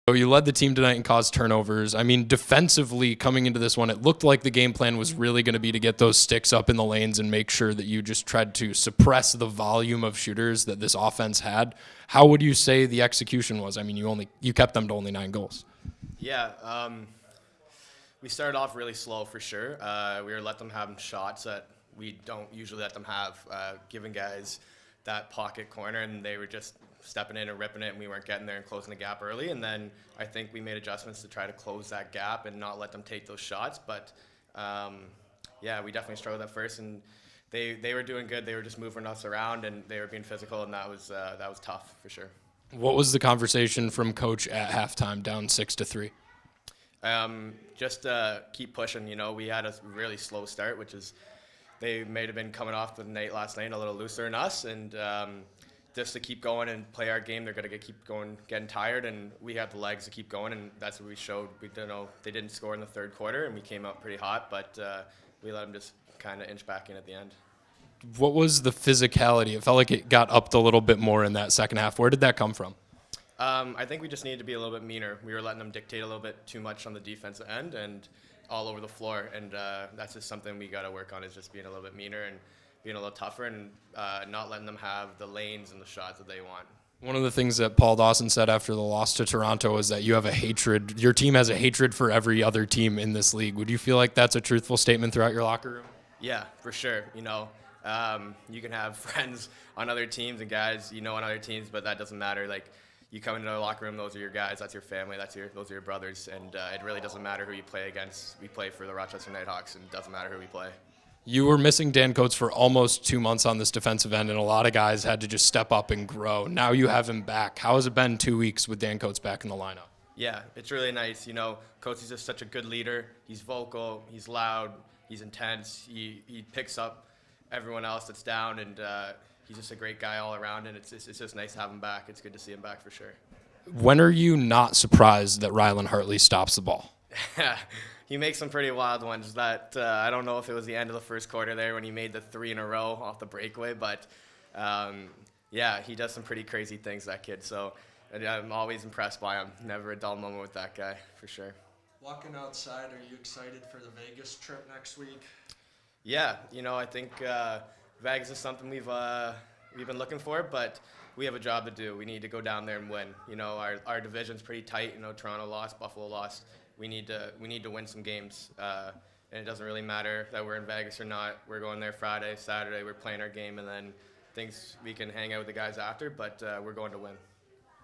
So you led the team tonight and caused turnovers. I mean, defensively coming into this one, it looked like the game plan was really going to be to get those sticks up in the lanes and make sure that you just tried to suppress the volume of shooters that this offense had. How would you say the execution was? I mean, you kept them to only 9 goals. Yeah, we started off really slow for sure. We were let them have shots that we don't usually let them have, giving guys that pocket corner, and they were just stepping in and ripping it, and we weren't getting there and closing the gap early. And then I think we made adjustments to try to close that gap and not let them take those shots. But yeah, we definitely struggled at first, and they were doing good. They were just moving us around, and they were being physical, and that was tough for sure. What was the conversation from coach at halftime, down 6-3? Just keep pushing. You know, we had a really slow start, which is they may have been coming off the night last night a little looser than us, and just to keep going and play our game, they're going to keep going, getting tired, and we have the legs to keep going, and that's what we showed. We don't know, they didn't score in the third quarter, and we came out pretty hot, but we let them just kind of inch back in at the end. What was the physicality? It felt like it got upped a little bit more in that second half. Where did that come from? I think we just needed to be a little bit meaner. We were letting them dictate a little bit too much on the defensive end and all over the floor, and that's just something we got to work on, is just being a little bit meaner and being a little tougher and not letting them have the lanes and the shots that they want. One of the things that Paul Dawson said after the loss to Toronto is that you have a hatred. Your team has a hatred for every other team in this league. Would you feel like that's a truthful statement throughout your locker room? Yeah, for sure. You know, you can have friends on other teams and guys you know on other teams, but that doesn't matter. Like, you come into the locker room, those are your guys, that's your family, those are your brothers, and it really doesn't matter who you play against. We play for the Rochester Knighthawks, and it doesn't matter who we play. You were missing Dan Coates for almost 2 months on this defensive end, and a lot of guys had to just step up and grow. Now you have him back. How has it been 2 weeks with Dan Coates back in the lineup? Yeah, it's really nice. You know, Coates is just such a good leader. He's vocal, he's loud, he's intense. He picks up everyone else that's down, and he's just a great guy all around, and it's just nice to have him back. It's good to see him back for sure. When are you not surprised that Rylan Hartley stops the ball? He makes some pretty wild ones. That I don't know if it was the end of the first quarter there when he made the 3 in a row off the breakaway, but yeah, he does some pretty crazy things, that kid. So I'm always impressed by him. Never a dull moment with that guy, for sure. Walking outside, are you excited for the Vegas trip next week? Yeah, you know, I think Vegas is something we've been looking for, but we have a job to do. We need to go down there and win. You know, our division's pretty tight. You know, Toronto lost, Buffalo lost. We need to win some games, and it doesn't really matter that we're in Vegas or not. We're going there Friday, Saturday. We're playing our game, and then we can hang out with the guys after. But we're going to win.